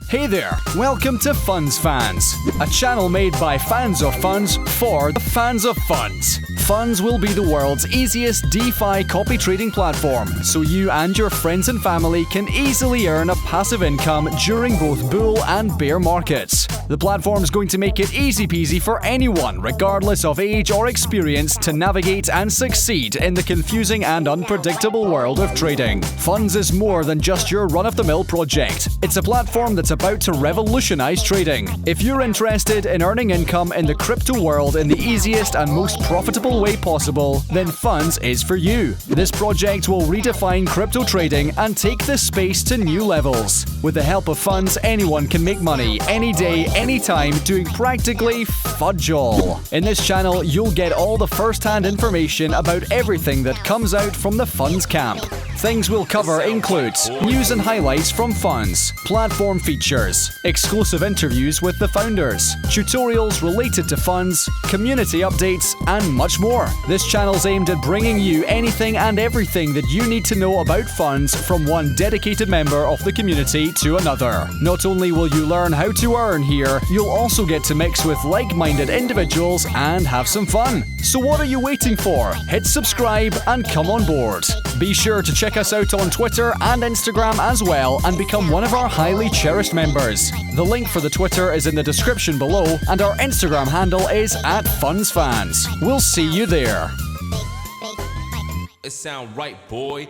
Hey there, welcome to FNDZ FANZ, a channel made by fans of funds for the fans of funds. FNDZ will be the world's easiest DeFi copy trading platform, so you and your friends and family can easily earn a passive income during both bull and bear markets. The platform is going to make it easy peasy for anyone, regardless of age or experience, to navigate and succeed in the confusing and unpredictable world of trading. FNDZ is more than just your run-of-the-mill project. It's a platform that's about to revolutionize trading. If you're interested in earning income in the crypto world in the easiest and most profitable way possible, then FNDZ is for you. This project will redefine crypto trading and take the space to new levels. With the help of FNDZ, anyone can make money any day, anytime, doing practically fudge all. In this channel, you'll get all the first-hand information about everything that comes out from the FNDZ camp. Things we'll cover include news and highlights from FNDZ, platform features, exclusive interviews with the founders, tutorials related to FNDZ, community updates, and much more. This channel's aimed at bringing you anything and everything that you need to know about FNDZ from one dedicated member of the community to another. Not only will you learn how to earn here, you'll also get to mix with like-minded individuals and have some fun. So what are you waiting for? Hit subscribe and come on board. Be sure to check us out on Twitter and Instagram as well and become one of our highly cherished members. The link for the Twitter is in the description below, and our Instagram handle is @FNDZ FANZ. We'll see you there. It sound right, boy.